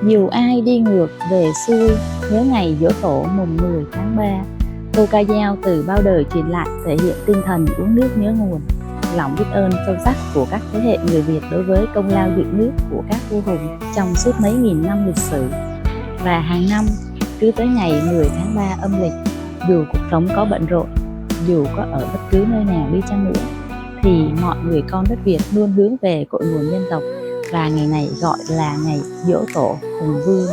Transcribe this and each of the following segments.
Dù ai đi ngược về xuôi, nhớ ngày giỗ tổ mùng 10 tháng 3. Câu ca dao từ bao đời truyền lại thể hiện tinh thần uống nước nhớ nguồn, lòng biết ơn sâu sắc của các thế hệ người Việt đối với công lao dựng nước của các vua hùng trong suốt mấy nghìn năm lịch sử. Và hàng năm, cứ tới ngày 10 tháng 3 âm lịch, dù cuộc sống có bận rộn, dù có ở bất cứ nơi nào đi chăng nữa, thì mọi người con đất Việt luôn hướng về cội nguồn dân tộc, và ngày này gọi là ngày giỗ tổ Hùng Vương.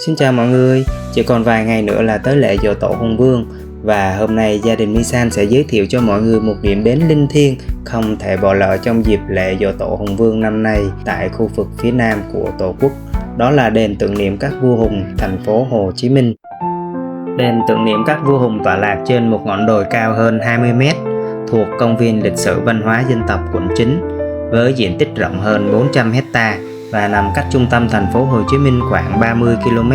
Xin chào mọi người, chỉ còn vài ngày nữa là tới lễ giỗ tổ Hùng Vương, và hôm nay gia đình Misan sẽ giới thiệu cho mọi người một điểm đến linh thiêng không thể bỏ lỡ trong dịp lễ giỗ tổ Hùng Vương năm nay tại khu vực phía nam của Tổ quốc. Đó là đền tưởng niệm các vua hùng thành phố Hồ Chí Minh. Đền tưởng niệm các vua hùng tọa lạc trên một ngọn đồi cao hơn 20 m thuộc công viên lịch sử văn hóa dân tộc quận 9 với diện tích rộng hơn 400 hecta và nằm cách trung tâm thành phố Hồ Chí Minh khoảng 30 km.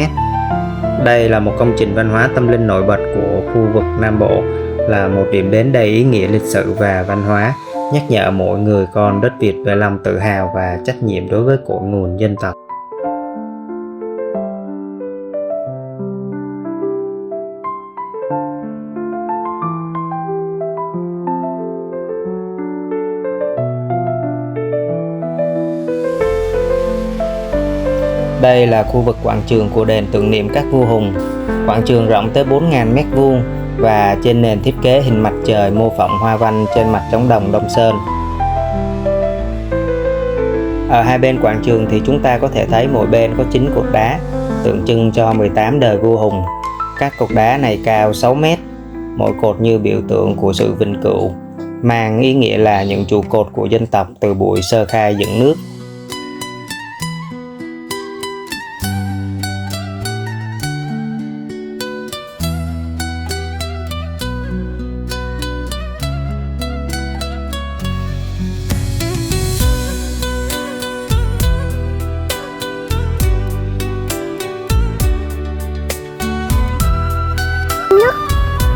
Đây là một công trình văn hóa tâm linh nổi bật của khu vực Nam Bộ, là một điểm đến đầy ý nghĩa lịch sử và văn hóa, nhắc nhở mỗi người con đất Việt về lòng tự hào và trách nhiệm đối với cội nguồn dân tộc. Đây là khu vực quảng trường của đền tưởng niệm các vua hùng. Quảng trường rộng tới 4.000 m² và trên nền thiết kế hình mặt trời mô phỏng hoa văn trên mặt trống đồng Đông Sơn. Ở hai bên quảng trường thì chúng ta có thể thấy mỗi bên có 9 cột đá tượng trưng cho 18 đời vua hùng. Các cột đá này cao 6 m, mỗi cột như biểu tượng của sự vinh cửu, mang ý nghĩa là những trụ cột của dân tộc từ buổi sơ khai dựng nước.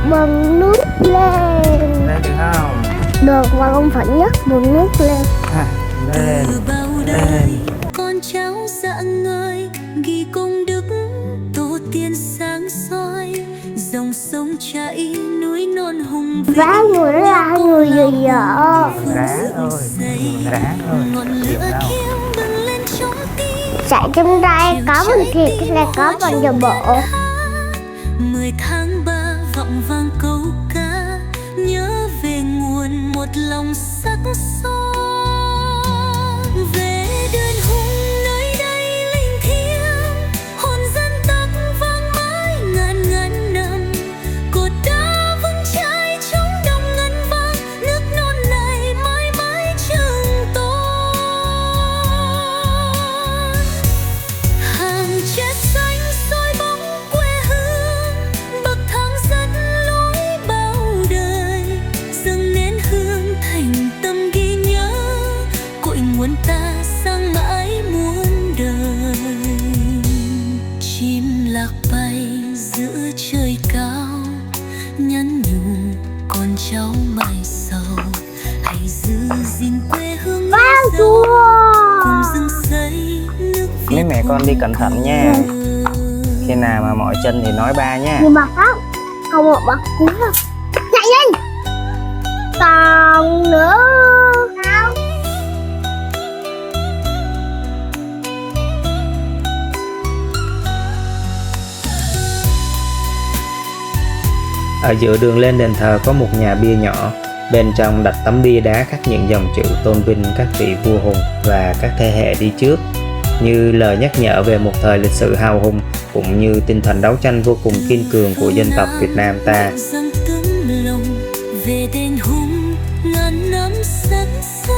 Bừng nước lên. Lên được không? Được, và con phải nhấc bừng nước lên. Lên. Con cháu dạng ngời ghi công đức tổ tiên sáng soi, dòng sông chảy núi non hùng vĩ. Và người đó là người gì vậy? Đá thôi. Ngọn lửa thiêng bừng lên trong tim. Chạy trong đây có bằng thịt, cái này có bằng giờ bộ. 10 tháng 3 vọng vang câu ca, nhớ về nguồn một lòng sắc son. Về đền hùng nơi đây linh thiêng, hồn dân tộc vang mãi ngàn ngàn năm. Cột đá vững chãi trong đông ngân vang, nước non này mãi mãi trường tồn. Hàng tre xanh soi bóng quê hương, bậc thang dẫn lối bao đời, dâng nén hương thành tâm ghi nhớ cội nguồn ta sang mãi muôn đời. Chim lạc bay giữa trời cao, nhắn nhủ con cháu mai sau, hãy giữ gìn quê hương Chùa. cùng dựng xây nước Việt. Mấy mẹ con đi cẩn thận nha. Khi nào mà mỏi chân thì nói ba nha. Nhưng mà không một bậc cuối đâu. Chạy lên. Còn nữa. Không. Ở giữa đường lên đền thờ có một nhà bia nhỏ, bên trong đặt tấm bia đá khắc những dòng chữ tôn vinh các vị vua hùng và các thế hệ đi trước, như lời nhắc nhở về một thời lịch sử hào hùng cũng như tinh thần đấu tranh vô cùng kiên cường của dân tộc Việt Nam ta. Dâng tấm lòng về đền hùng ngàn năm sắc son.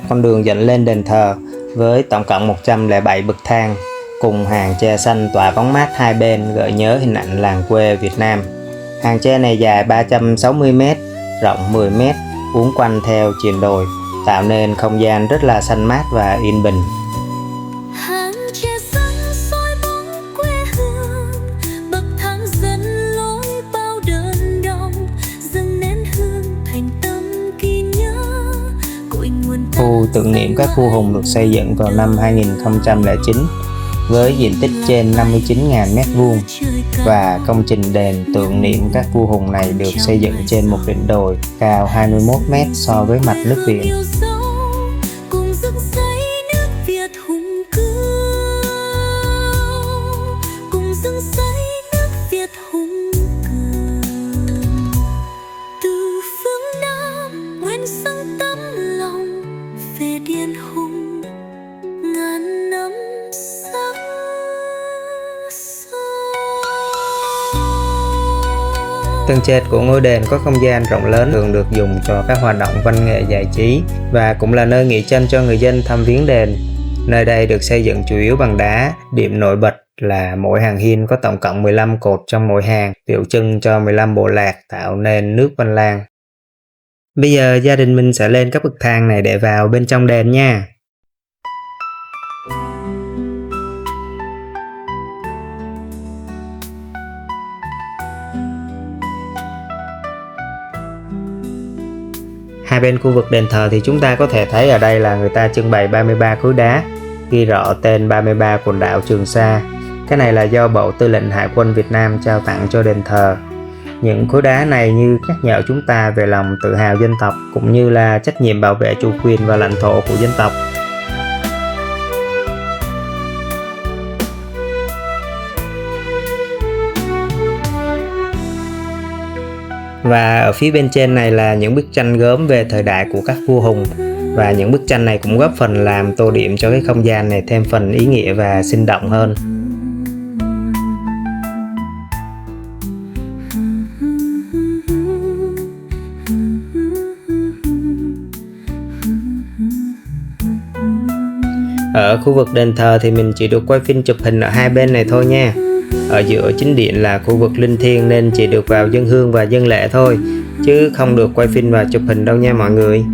Con đường dẫn lên đền thờ với tổng cộng 107 bậc thang cùng hàng tre xanh tỏa bóng mát hai bên gợi nhớ hình ảnh làng quê Việt Nam. Hàng tre này dài 360 m, rộng 10 m uốn quanh theo triền đồi, tạo nên không gian rất là xanh mát và yên bình. Hàng tre xanh soi bóng quê hương, bậc thang dẫn lối bao đơn đong, dâng nén hương thành tâm ghi nhớ cội nguồn. Khu tưởng niệm các vua hùng được xây dựng vào năm 2009 với diện tích trên 59.000 m² và công trình đền tưởng niệm các vua hùng này được xây dựng trên một đỉnh đồi cao 21 m so với mặt nước biển. Cùng dựng xây nước Việt hùng cường, cùng dựng xây nước Việt hùng cường. Từ phương Nam nguyên sông tấm lòng về Điền Hùng, ngàn năm sắc son. Tầng trệt của ngôi đền có không gian rộng lớn, thường được dùng cho các hoạt động văn nghệ giải trí và cũng là nơi nghỉ chân cho người dân thăm viếng đền. Nơi đây được xây dựng chủ yếu bằng đá, điểm nổi bật là mỗi hàng hiên có tổng cộng 15 cột trong mỗi hàng, tượng trưng cho 15 bộ lạc tạo nên nước Văn Lang. Bây giờ gia đình mình sẽ lên các bậc thang này để vào bên trong đền nha. Hai bên khu vực đền thờ thì chúng ta có thể thấy ở đây là người ta trưng bày 33 khối đá, ghi rõ tên 33 quần đảo Trường Sa. Cái này là do Bộ Tư lệnh Hải quân Việt Nam trao tặng cho đền thờ. Những khối đá này như nhắc nhở chúng ta về lòng tự hào dân tộc cũng như là trách nhiệm bảo vệ chủ quyền và lãnh thổ của dân tộc. Và ở phía bên trên này là những bức tranh gốm về thời đại của các vua hùng. Và những bức tranh này cũng góp phần làm tô điểm cho cái không gian này thêm phần ý nghĩa và sinh động hơn. Ở khu vực đền thờ thì mình chỉ được quay phim chụp hình ở hai bên này thôi nha. Ở giữa chính điện là khu vực linh thiêng nên chỉ được vào dâng hương và dâng lễ thôi, chứ không được quay phim và chụp hình đâu nha mọi người.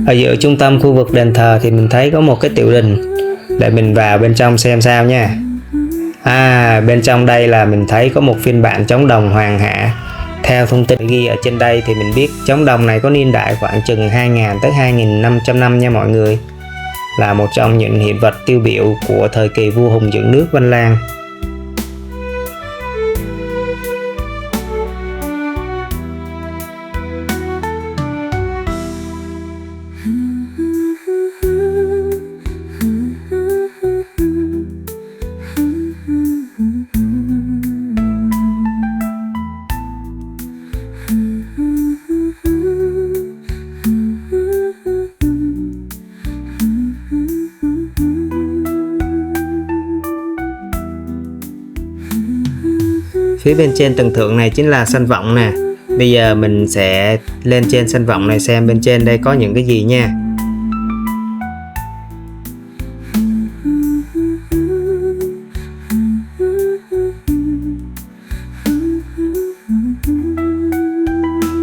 Ở giữa trung tâm khu vực đền thờ thì mình thấy có một cái tiểu đình. Để mình vào bên trong xem sao nha. Bên trong đây là mình thấy có một phiên bản trống đồng Hoàng Hạ. Theo thông tin ghi ở trên đây thì mình biết trống đồng này có niên đại khoảng chừng 2.000 tới 2.500 năm nha mọi người. Là một trong những hiện vật tiêu biểu của thời kỳ vua hùng dựng nước Văn Lang. Phía bên trên tầng thượng này chính là sân vọng nè. Bây giờ mình sẽ lên trên sân vọng này xem bên trên đây có những cái gì nha.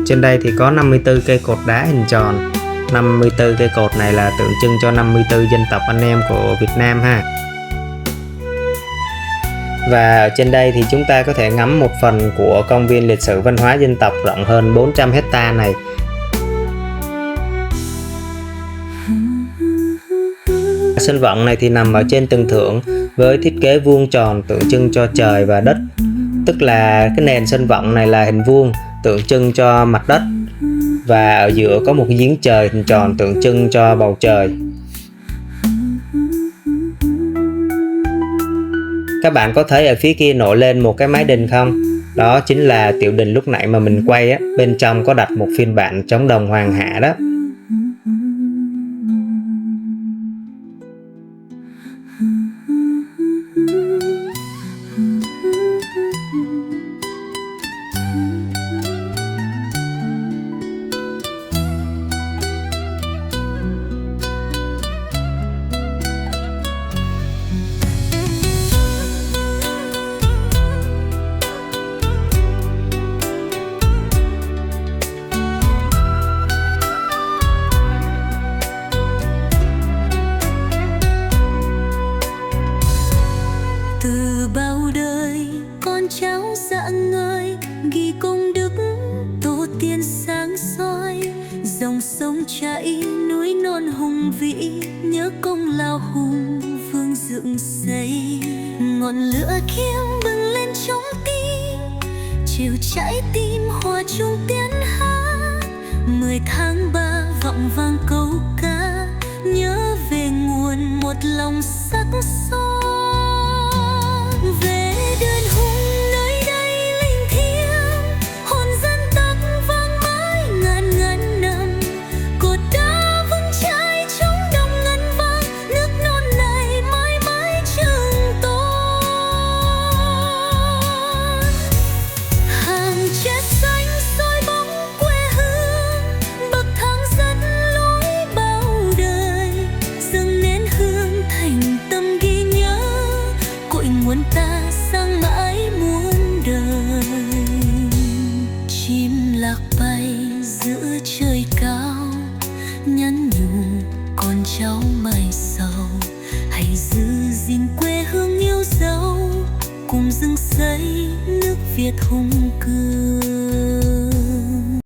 Trên đây thì có 54 cây cột đá hình tròn. 54 cây cột này là tượng trưng cho 54 dân tộc anh em của Việt Nam ha. Và ở trên đây thì chúng ta có thể ngắm một phần của công viên lịch sử văn hóa dân tộc rộng hơn 400 hecta này. Sân vọng này thì nằm ở trên tầng thượng với thiết kế vuông tròn tượng trưng cho trời và đất. Tức là cái nền sân vọng này là hình vuông tượng trưng cho mặt đất. Và ở giữa có một cái giếng trời hình tròn tượng trưng cho bầu trời. Các bạn có thấy ở phía kia nổi lên một cái mái đình không? Đó chính là tiểu đình lúc nãy mà mình quay á. Bên trong có đặt một phiên bản trống đồng Hoàng Hạ đó. con cháu rạng ngời, ghi công đức tổ tiên sáng soi. Dòng sông chảy núi non hùng vĩ, nhớ công lao hùng vương dựng xây. Ngọn lửa thiêng bừng lên trong tim, chiều trái tim hòa chung tiếng hát. 10 tháng 3 vọng vang câu ca, nhớ về nguồn một lòng sắc son. Về đơn hùng nơi đây linh thiêng, hồn dân tộc vang mãi ngàn ngàn năm. Cột đá vững chãi trong đông ngân vang, nước non này mãi mãi trường tồn. Hàng chết xanh soi bóng quê hương, bậc thang dẫn lối bao đời. Dâng nén hương thành tâm ghi nhớ, cội nguồn ta sang mãi muôn đời. Chim lạc bay giữa trời cao, nhắn nhủ con cháu mai sau. Hãy giữ gìn quê hương yêu dấu, cùng dựng xây nước Việt hùng cường.